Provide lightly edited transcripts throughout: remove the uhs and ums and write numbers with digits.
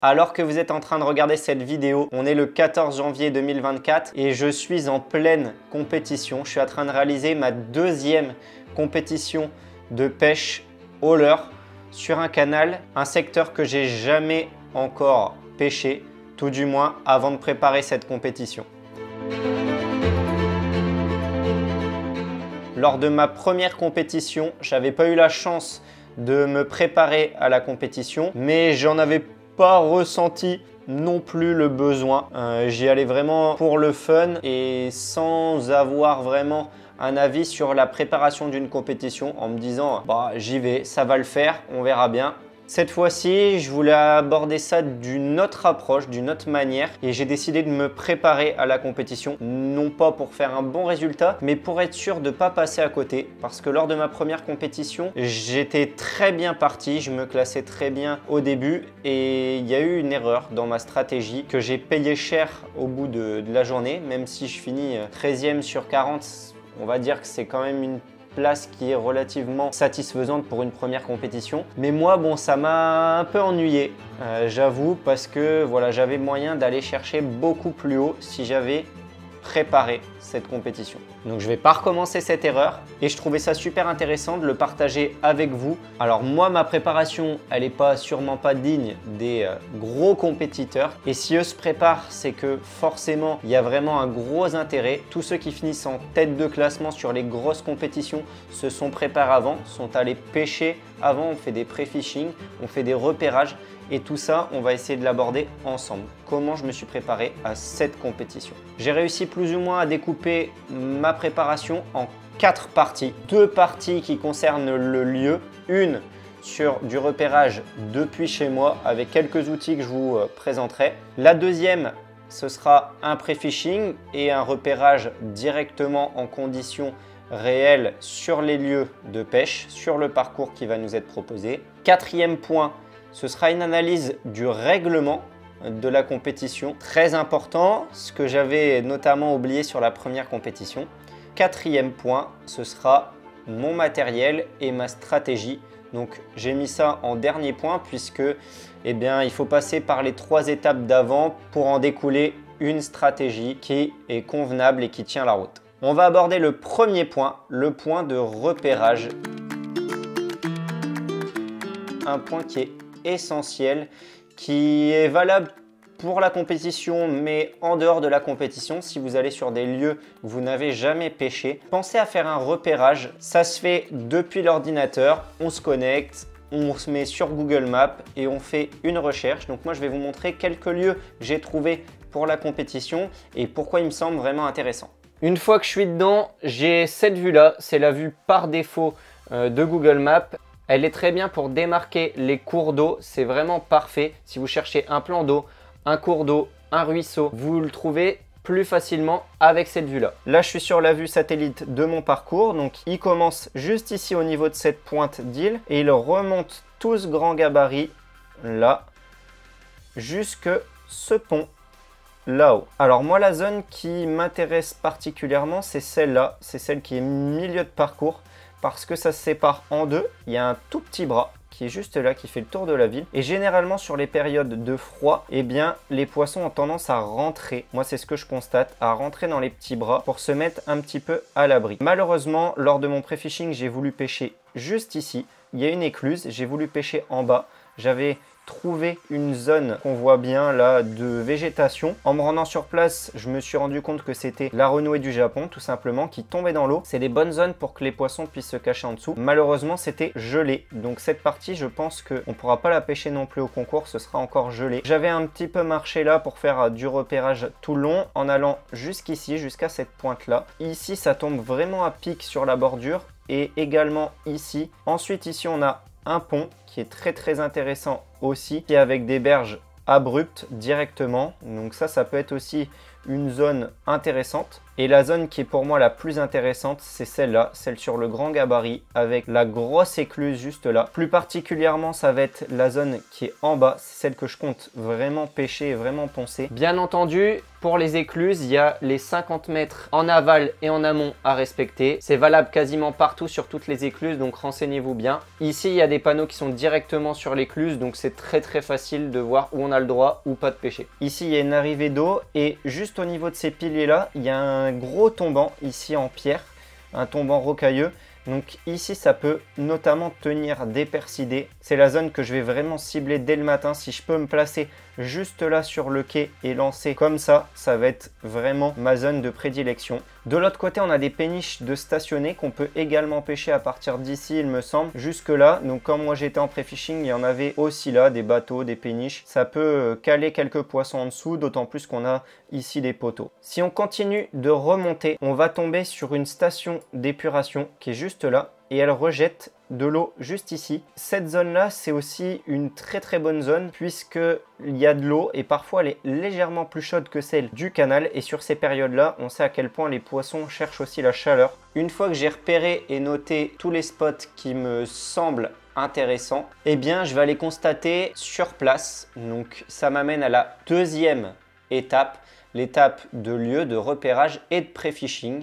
Alors que vous êtes en train de regarder cette vidéo, on est le 14 janvier 2024 et je suis en pleine compétition. Je suis en train de réaliser ma deuxième compétition de pêche au leurre sur un canal, un secteur que j'ai jamais encore pêché, tout du moins avant de préparer cette compétition. Lors de ma première compétition, j'avais pas eu la chance de me préparer à la compétition, mais j'en avais pas ressenti non plus le besoin. J'y allais vraiment pour le fun et sans avoir vraiment un avis sur la préparation d'une compétition en me disant bah, j'y vais, ça va le faire, on verra bien. Cette fois-ci, je voulais aborder ça d'une autre approche, d'une autre manière et j'ai décidé de me préparer à la compétition, non pas pour faire un bon résultat, mais pour être sûr de ne pas passer à côté parce que lors de ma première compétition, j'étais très bien parti, je me classais très bien au début et il y a eu une erreur dans ma stratégie que j'ai payé cher au bout de la journée, même si je finis 13e sur 40, on va dire que c'est quand même une place qui est relativement satisfaisante pour une première compétition. Mais moi, bon, ça m'a un peu ennuyé, j'avoue, parce que voilà, j'avais moyen d'aller chercher beaucoup plus haut si j'avais préparé cette compétition. Donc je ne vais pas recommencer cette erreur et je trouvais ça super intéressant de le partager avec vous. Alors moi, ma préparation, elle n'est sûrement pas digne des gros compétiteurs et si eux se préparent, c'est que forcément, il y a vraiment un gros intérêt. Tous ceux qui finissent en tête de classement sur les grosses compétitions se sont préparés avant, sont allés pêcher avant, on fait des pré-fishing, on fait des repérages. Et tout ça, on va essayer de l'aborder ensemble. Comment je me suis préparé à cette compétition. J'ai réussi plus ou moins à découper ma préparation en 4 parties. 2 parties qui concernent le lieu, une sur du repérage depuis chez moi avec quelques outils que je vous présenterai. La deuxième, ce sera un pré-fishing et un repérage directement en conditions réelles sur les lieux de pêche, sur le parcours qui va nous être proposé. Quatrième point, ce sera une analyse du règlement de la compétition. Très important, ce que j'avais notamment oublié sur la première compétition. Quatrième point, ce sera mon matériel et ma stratégie. Donc j'ai mis ça en dernier point puisque eh bien, il faut passer par les 3 étapes d'avant pour en découler une stratégie qui est convenable et qui tient la route. On va aborder le premier point, le point de repérage. Un point qui est essentiel, qui est valable pour la compétition, mais en dehors de la compétition, si vous allez sur des lieux que vous n'avez jamais pêché, pensez à faire un repérage. Ça se fait depuis l'ordinateur, on se connecte, on se met sur Google Maps et on fait une recherche. Donc moi, je vais vous montrer quelques lieux que j'ai trouvés pour la compétition et pourquoi il me semble vraiment intéressant. Une fois que je suis dedans, j'ai cette vue-là, c'est la vue par défaut de Google Maps. Elle est très bien pour démarquer les cours d'eau, c'est vraiment parfait. Si vous cherchez un plan d'eau, un cours d'eau, un ruisseau, vous le trouvez plus facilement avec cette vue-là. Là, je suis sur la vue satellite de mon parcours, donc il commence juste ici au niveau de cette pointe d'île et il remonte tout ce grand gabarit là, jusque ce pont là-haut. Alors moi, la zone qui m'intéresse particulièrement, c'est celle-là, c'est celle qui est milieu de parcours. Parce que ça se sépare en deux, il y a un tout petit bras qui est juste là, qui fait le tour de la ville. Et généralement sur les périodes de froid, eh bien les poissons ont tendance à rentrer. Moi c'est ce que je constate, à rentrer dans les petits bras pour se mettre un petit peu à l'abri. Malheureusement, lors de mon pré-fishing, j'ai voulu pêcher juste ici. Il y a une écluse, j'ai voulu pêcher en bas. J'avais trouvé une zone qu'on voit bien là de végétation. En me rendant sur place, je me suis rendu compte que c'était la renouée du Japon tout simplement qui tombait dans l'eau. C'est des bonnes zones pour que les poissons puissent se cacher en dessous. Malheureusement, c'était gelé. Donc cette partie, je pense qu'on ne pourra pas la pêcher non plus au concours, ce sera encore gelé. J'avais un petit peu marché là pour faire du repérage tout le long en allant jusqu'ici, jusqu'à cette pointe là. Ici, ça tombe vraiment à pic sur la bordure et également ici. Ensuite, ici, on a un pont qui est très intéressant aussi, qui est avec des berges abruptes directement. Donc ça peut être aussi une zone intéressante. Et la zone qui est pour moi la plus intéressante, c'est celle-là, celle sur le grand gabarit avec la grosse écluse juste là. Plus particulièrement, ça va être la zone qui est en bas, c'est celle que je compte vraiment pêcher et vraiment poncer. Bien entendu, pour les écluses, il y a les 50 mètres en aval et en amont à respecter. C'est valable quasiment partout sur toutes les écluses, donc renseignez-vous bien. Ici, il y a des panneaux qui sont directement sur l'écluse, donc c'est très facile de voir où on a le droit ou pas de pêcher. Ici, il y a une arrivée d'eau et juste au niveau de ces piliers-là, il y a un gros tombant ici en pierre, un tombant rocailleux. Donc ici, ça peut notamment tenir des persidés. C'est la zone que je vais vraiment cibler dès le matin. Si je peux me placer juste là sur le quai et lancer comme ça va être vraiment ma zone de prédilection. De l'autre côté, on a des péniches de stationner qu'on peut également pêcher à partir d'ici, il me semble, jusque là. Donc quand moi j'étais en pré-fishing, il y en avait aussi là, des bateaux, des péniches. Ça peut caler quelques poissons en dessous, d'autant plus qu'on a ici des poteaux. Si on continue de remonter, on va tomber sur une station d'épuration qui est juste là et elle rejette de l'eau juste ici. Cette zone-là, c'est aussi une très bonne zone puisqu'il y a de l'eau et parfois elle est légèrement plus chaude que celle du canal. Et sur ces périodes-là, on sait à quel point les poissons cherchent aussi la chaleur. Une fois que j'ai repéré et noté tous les spots qui me semblent intéressants, eh bien, je vais aller constater sur place. Donc, ça m'amène à la deuxième étape, l'étape de lieu de repérage et de pré-fishing.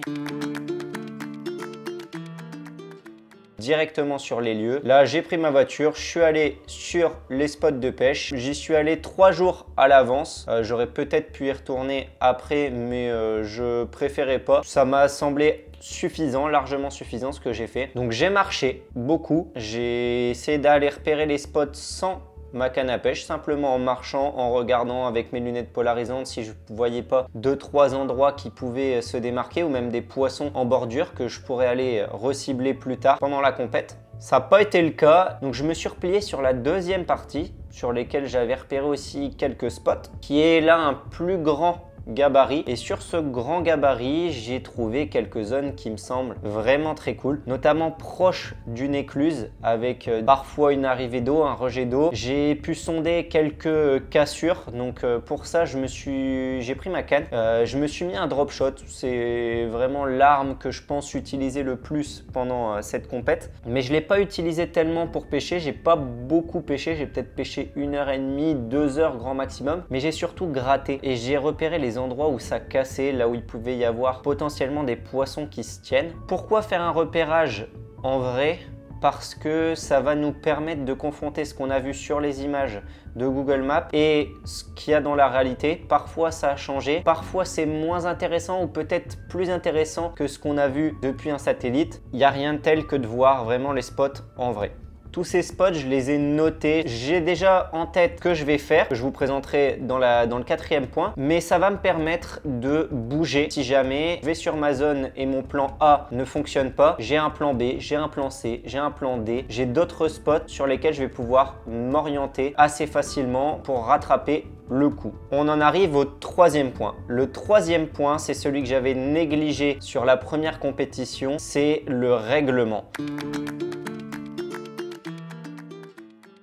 Directement sur les lieux. Là, j'ai pris ma voiture, je suis allé sur les spots de pêche. J'y suis allé 3 jours à l'avance. J'aurais peut-être pu y retourner après, mais je préférais pas. Ça m'a semblé suffisant, largement suffisant ce que j'ai fait. Donc j'ai marché beaucoup. J'ai essayé d'aller repérer les spots sans ma canne à pêche, simplement en marchant, en regardant avec mes lunettes polarisantes si je ne voyais pas 2-3 endroits qui pouvaient se démarquer ou même des poissons en bordure que je pourrais aller recibler plus tard pendant la compète. Ça n'a pas été le cas, donc je me suis replié sur la deuxième partie sur lesquelles j'avais repéré aussi quelques spots, qui est là un plus grand gabarit. Et sur ce grand gabarit, j'ai trouvé quelques zones qui me semblent vraiment très cool, notamment proche d'une écluse avec parfois une arrivée d'eau, un rejet d'eau. J'ai pu sonder quelques cassures, donc pour ça j'ai pris ma canne, je me suis mis un drop shot. C'est vraiment l'arme que je pense utiliser le plus pendant cette compète, mais je l'ai pas utilisé tellement pour pêcher. J'ai pas beaucoup pêché, j'ai peut-être pêché 1h30, 2 heures grand maximum, mais j'ai surtout gratté et j'ai repéré les endroits où ça cassait, là où il pouvait y avoir potentiellement des poissons qui se tiennent. Pourquoi faire un repérage en vrai? Parce que ça va nous permettre de confronter ce qu'on a vu sur les images de Google Maps et ce qu'il y a dans la réalité. Parfois ça a changé, parfois c'est moins intéressant ou peut-être plus intéressant que ce qu'on a vu depuis un satellite. Il n'y a rien de tel que de voir vraiment les spots en vrai. Tous ces spots, je les ai notés. J'ai déjà en tête que je vais faire, que je vous présenterai dans le quatrième point, mais ça va me permettre de bouger. Si jamais je vais sur ma zone et mon plan A ne fonctionne pas, j'ai un plan B, j'ai un plan C, j'ai un plan D, j'ai d'autres spots sur lesquels je vais pouvoir m'orienter assez facilement pour rattraper le coup. On en arrive au troisième point. Le troisième point, c'est celui que j'avais négligé sur la première compétition, c'est le règlement.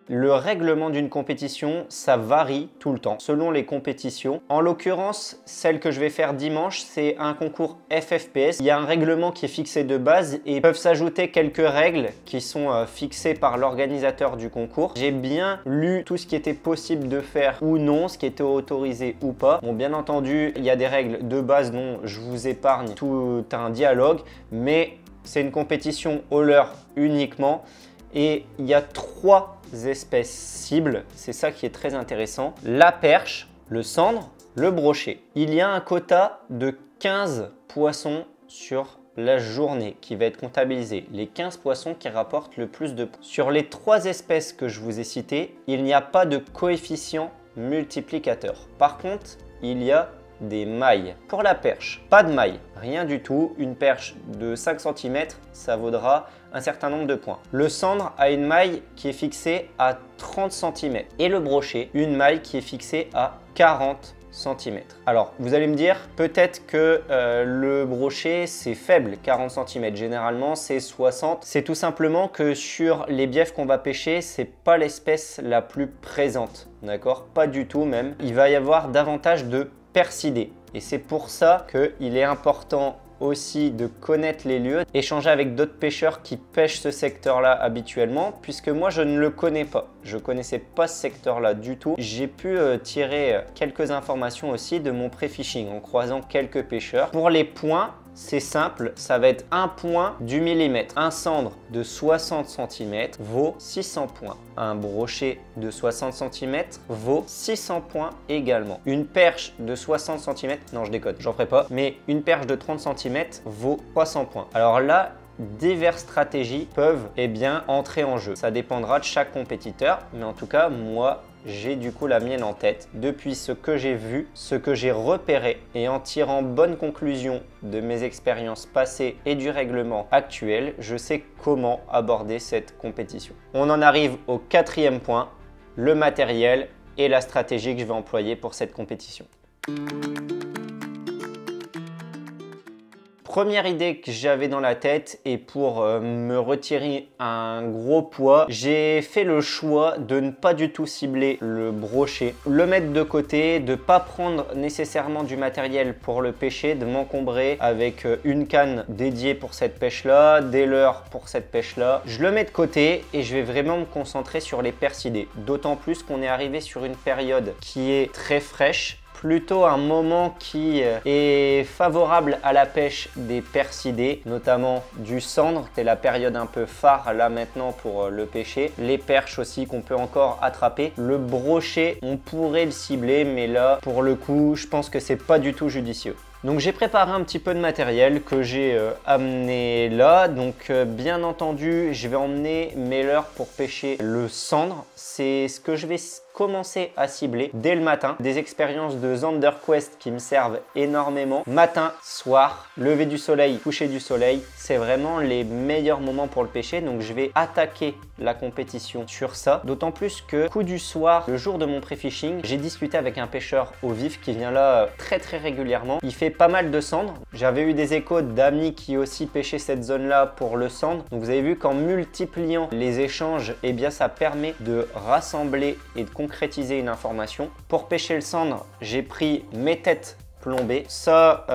Le règlement d'une compétition, ça varie tout le temps, selon les compétitions. En l'occurrence, celle que je vais faire dimanche, c'est un concours FFPS. Il y a un règlement qui est fixé de base et peuvent s'ajouter quelques règles qui sont fixées par l'organisateur du concours. J'ai bien lu tout ce qui était possible de faire ou non, ce qui était autorisé ou pas. Bon, bien entendu, il y a des règles de base dont je vous épargne tout un dialogue, mais c'est une compétition au leurre uniquement. Et il y a 3 espèces cibles, c'est ça qui est très intéressant. La perche, le sandre, le brochet. Il y a un quota de 15 poissons sur la journée qui va être comptabilisé. Les 15 poissons qui rapportent le plus de points. Sur les 3 espèces que je vous ai citées, il n'y a pas de coefficient multiplicateur. Par contre, il y a des mailles. Pour la perche, pas de maille, rien du tout. Une perche de 5 cm, ça vaudra un certain nombre de points. Le sandre a une maille qui est fixée à 30 cm et le brochet, une maille qui est fixée à 40 cm. Alors, vous allez me dire, peut-être que le brochet, c'est faible, 40 cm. Généralement, c'est 60. C'est tout simplement que sur les biefs qu'on va pêcher, c'est pas l'espèce la plus présente. D'accord? Pas du tout même. Il va y avoir davantage de persidés. Et c'est pour ça qu'il est important aussi de connaître les lieux, échanger avec d'autres pêcheurs qui pêchent ce secteur-là habituellement, puisque moi je ne le connais pas. Je connaissais pas ce secteur-là du tout. J'ai pu tirer quelques informations aussi de mon pré-fishing en croisant quelques pêcheurs. Pour les points, c'est simple, ça va être un point du millimètre. Un cendre de 60 cm vaut 600 points. Un brochet de 60 cm vaut 600 points également. Une perche de 60 cm, non je déconne, j'en ferai pas, mais une perche de 30 cm vaut 300 points. Alors là, diverses stratégies peuvent entrer en jeu. Ça dépendra de chaque compétiteur, mais en tout cas, moi, j'ai du coup la mienne en tête depuis ce que j'ai vu, ce que j'ai repéré et en tirant bonne conclusion de mes expériences passées et du règlement actuel, je sais comment aborder cette compétition. On en arrive au quatrième point, le matériel et la stratégie que je vais employer pour cette compétition. Première idée que j'avais dans la tête et pour me retirer un gros poids, j'ai fait le choix de ne pas du tout cibler le brochet, le mettre de côté, de ne pas prendre nécessairement du matériel pour le pêcher, de m'encombrer avec une canne dédiée pour cette pêche-là, des leurres pour cette pêche-là. Je le mets de côté et je vais vraiment me concentrer sur les percidés. D'autant plus qu'on est arrivé sur une période qui est très fraîche, plutôt un moment qui est favorable à la pêche des percidés, notamment du cendre, c'est la période un peu phare là maintenant pour le pêcher. Les perches aussi qu'on peut encore attraper. Le brochet, on pourrait le cibler, mais là, pour le coup, je pense que c'est pas du tout judicieux. Donc j'ai préparé un petit peu de matériel que j'ai amené là. Donc bien entendu, je vais emmener mes leurres pour pêcher le cendre. C'est ce que je vais commencer à cibler dès le matin. Des expériences de ZanderQuest qui me servent énormément. Matin, soir, lever du soleil, coucher du soleil, c'est vraiment les meilleurs moments pour le pêcher. Donc je vais attaquer la compétition sur ça. D'autant plus que coup du soir, le jour de mon pré-fishing, j'ai discuté avec un pêcheur au vif qui vient là très régulièrement. Il fait pas mal de cendre. J'avais eu des échos d'amis qui aussi pêchaient cette zone-là pour le cendre. Donc vous avez vu qu'en multipliant les échanges, eh bien ça permet de rassembler et de concrétiser une information. Pour pêcher le cendre, j'ai pris mes têtes plombées. Ça,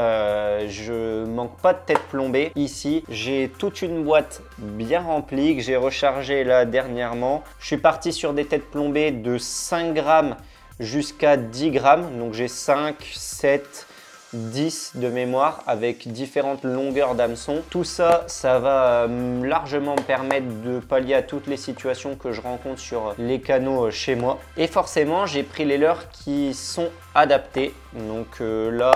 je manque pas de tête plombée. Ici, j'ai toute une boîte bien remplie que j'ai rechargée là dernièrement. Je suis parti sur des têtes plombées de 5 grammes jusqu'à 10 grammes. Donc j'ai 5, 7, 10 de mémoire avec différentes longueurs d'hameçon. Tout ça, ça va largement me permettre de pallier à toutes les situations que je rencontre sur les canaux chez moi. Et forcément, j'ai pris les leurres qui sont adaptés. Donc là,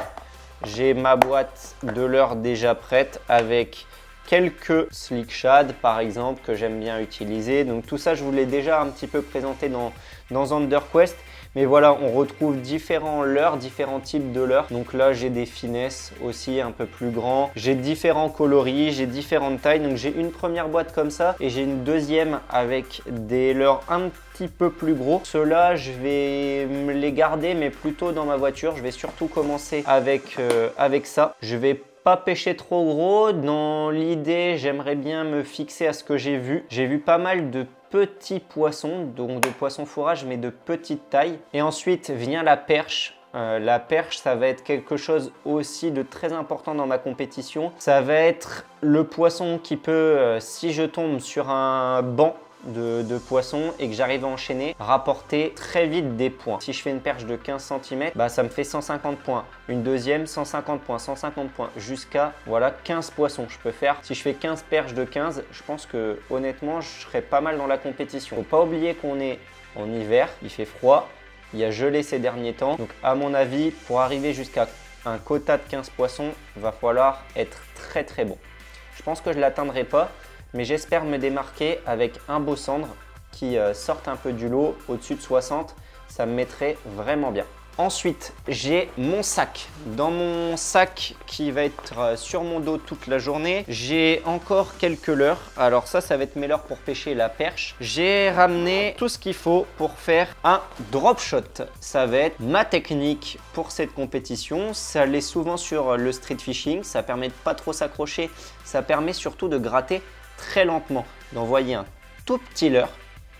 j'ai ma boîte de leurres déjà prête avec quelques slick shad par exemple que j'aime bien utiliser. Donc tout ça, je vous l'ai déjà un petit peu présenté dans ZanderQuest. Mais voilà, on retrouve différents leurres, différents types de leurres. Donc là, j'ai des finesses aussi un peu plus grands. J'ai différents coloris, j'ai différentes tailles. Donc j'ai une première boîte comme ça et j'ai une deuxième avec des leurres un petit peu plus gros. Ceux-là, je vais me les garder, mais plutôt dans ma voiture. Je vais surtout commencer avec ça. Je vais pas pêcher trop gros. Dans l'idée, j'aimerais bien me fixer à ce que j'ai vu. J'ai vu pas mal de petits poissons, donc de poissons fourrage, mais de petite taille. Et ensuite vient la perche. La perche, ça va être quelque chose aussi de très important dans ma compétition. Ça va être le poisson qui peut, si je tombe sur un banc de poissons et que j'arrive à enchaîner, rapporter très vite des points. Si je fais une perche de 15 cm, bah, ça me fait 150 points. Une deuxième, 150 points, 150 points, jusqu'à voilà 15 poissons. Je peux faire, si je fais 15 perches de 15, je pense que honnêtement, je serais pas mal dans la compétition. Faut pas oublier qu'on est en hiver, il fait froid, il y a gelé ces derniers temps. Donc à mon avis, pour arriver jusqu'à un quota de 15 poissons, va falloir être très bon. Je pense que je l'atteindrai pas, mais j'espère me démarquer avec un beau cendre qui sorte un peu du lot, au-dessus de 60, ça me mettrait vraiment bien. Ensuite, j'ai mon sac. Dans mon sac qui va être sur mon dos toute la journée, j'ai encore quelques leurres. Alors ça va être mes leurres pour pêcher la perche. J'ai ramené tout ce qu'il faut pour faire un drop shot. Ça va être ma technique pour cette compétition. Ça l'est souvent sur le street fishing. Ça permet de pas trop s'accrocher. Ça permet surtout de gratter très lentement, d'envoyer un tout petit leurre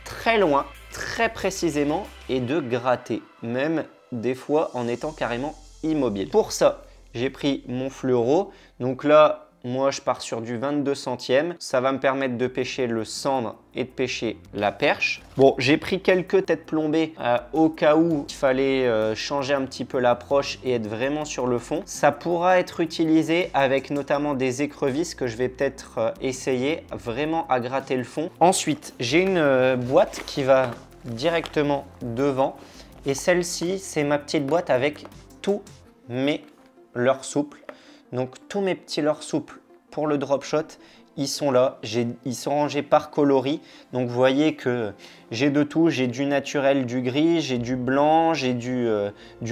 très loin, très précisément et de gratter, même des fois en étant carrément immobile. Pour ça, j'ai pris mon fluoro. Donc là, moi, je pars sur du 22 centièmes. Ça va me permettre de pêcher le cendre et de pêcher la perche. Bon, j'ai pris quelques têtes plombées au cas où il fallait changer un petit peu l'approche et être vraiment sur le fond. Ça pourra être utilisé avec notamment des écrevisses que je vais peut-être essayer vraiment à gratter le fond. Ensuite, j'ai une boîte qui va directement devant. Et celle-ci, c'est ma petite boîte avec tous mes leurres souples. Donc tous mes petits leurres souples pour le drop shot, ils sont là. Ils sont rangés par coloris. Donc vous voyez que j'ai de tout. J'ai du naturel, du gris, j'ai du blanc, j'ai du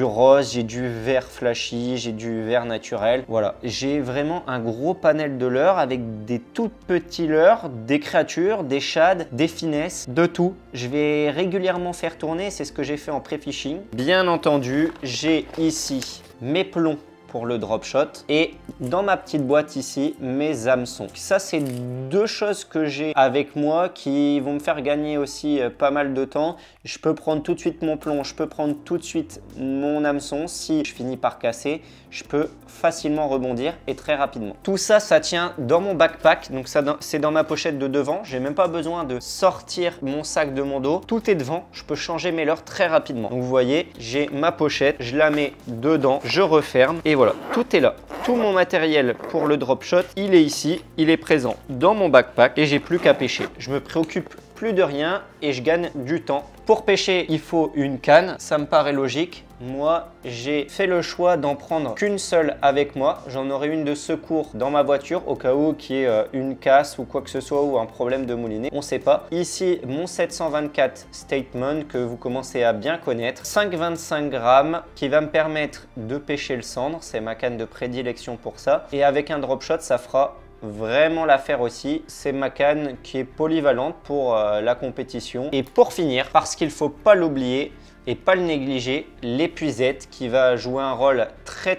rose, j'ai du vert flashy, j'ai du vert naturel. Voilà, j'ai vraiment un gros panel de leurres avec des tout petits leurres, des créatures, des shad, des finesses, de tout. Je vais régulièrement faire tourner, c'est ce que j'ai fait en pré-fishing. Bien entendu, j'ai ici mes plombs pour le drop shot et dans ma petite boîte ici mes hameçons. Ça, c'est deux choses que j'ai avec moi qui vont me faire gagner aussi pas mal de temps. Je peux prendre tout de suite mon plomb, je peux prendre tout de suite mon hameçon. Si je finis par casser, je peux facilement rebondir et très rapidement. Tout ça, ça tient dans mon backpack. Donc ça, c'est dans ma pochette de devant. J'ai même pas besoin de sortir mon sac de mon dos. Tout est devant. Je peux changer mes leurres très rapidement. Donc vous voyez, j'ai ma pochette, je la mets dedans, je referme et voilà, tout est là. Tout mon matériel pour le drop shot, il est ici, il est présent dans mon backpack et j'ai plus qu'à pêcher. Je me préoccupe plus de rien et je gagne du temps. Pour pêcher, il faut une canne, ça me paraît logique. Moi, j'ai fait le choix d'en prendre qu'une seule avec moi. J'en aurai une de secours dans ma voiture au cas où qu'il y ait une casse ou quoi que ce soit ou un problème de moulinet. On ne sait pas. Ici, mon 724 Statement que vous commencez à bien connaître. 5,25 grammes qui va me permettre de pêcher le cendre. C'est ma canne de prédilection pour ça. Et avec un drop shot, ça fera vraiment l'affaire aussi. C'est ma canne qui est polyvalente pour la compétition. Et pour finir, parce qu'il ne faut pas l'oublier et pas le négliger, l'épuisette qui va jouer un rôle très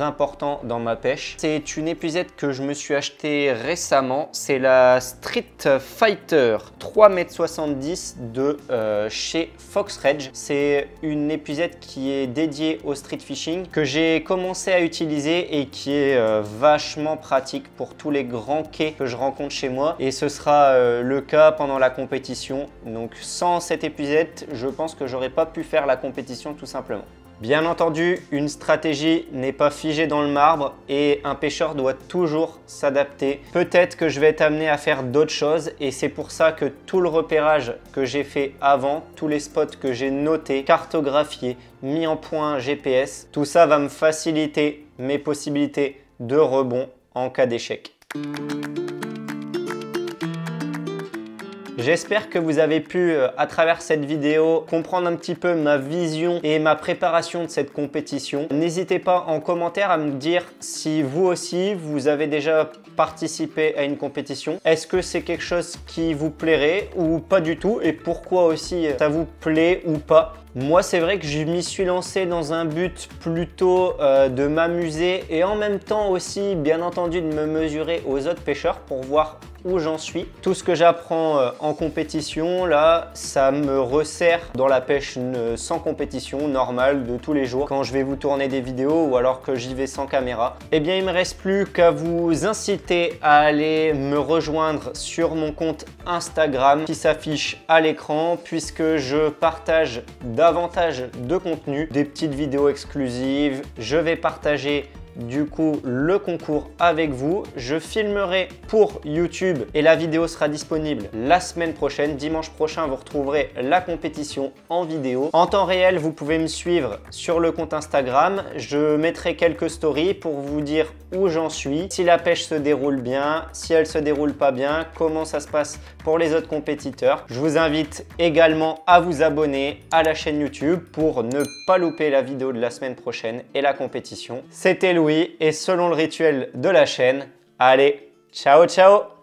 important dans ma pêche. C'est une épuisette que je me suis achetée récemment. C'est la Street Fighter 3,70 m de chez Fox Rage. C'est une épuisette qui est dédiée au street fishing que j'ai commencé à utiliser et qui est vachement pratique pour tous les grands quais que je rencontre chez moi. Et ce sera le cas pendant la compétition. Donc sans cette épuisette, je pense que j'aurais pas pu faire la compétition tout simplement. Bien entendu, une stratégie n'est pas figée dans le marbre et un pêcheur doit toujours s'adapter. Peut-être que je vais être amené à faire d'autres choses et c'est pour ça que tout le repérage que j'ai fait avant, tous les spots que j'ai notés, cartographiés, mis en point GPS, tout ça va me faciliter mes possibilités de rebond en cas d'échec. J'espère que vous avez pu, à travers cette vidéo, comprendre un petit peu ma vision et ma préparation de cette compétition. N'hésitez pas en commentaire à me dire si vous aussi, vous avez déjà participé à une compétition. Est-ce que c'est quelque chose qui vous plairait ou pas du tout? Et pourquoi aussi ça vous plaît ou pas? Moi, c'est vrai que je m'y suis lancé dans un but plutôt de m'amuser et en même temps aussi, bien entendu, de me mesurer aux autres pêcheurs pour voir où j'en suis. Tout ce que j'apprends en compétition, là, ça me resserre dans la pêche sans compétition, normale, de tous les jours, quand je vais vous tourner des vidéos ou alors que j'y vais sans caméra. Eh bien, il ne me reste plus qu'à vous inciter à aller me rejoindre sur mon compte Instagram qui s'affiche à l'écran puisque je partage davantage de contenu, des petites vidéos exclusives. Je vais partager du coup le concours avec vous. Je filmerai pour YouTube et la vidéo sera disponible la semaine prochaine. Dimanche prochain, vous retrouverez la compétition en vidéo. En temps réel, vous pouvez me suivre sur le compte Instagram. Je mettrai quelques stories pour vous dire où j'en suis, si la pêche se déroule bien, si elle se déroule pas bien, comment ça se passe pour les autres compétiteurs. Je vous invite également à vous abonner à la chaîne YouTube pour ne pas louper la vidéo de la semaine prochaine et la compétition. C'était Louis et selon le rituel de la chaîne, allez, ciao ciao!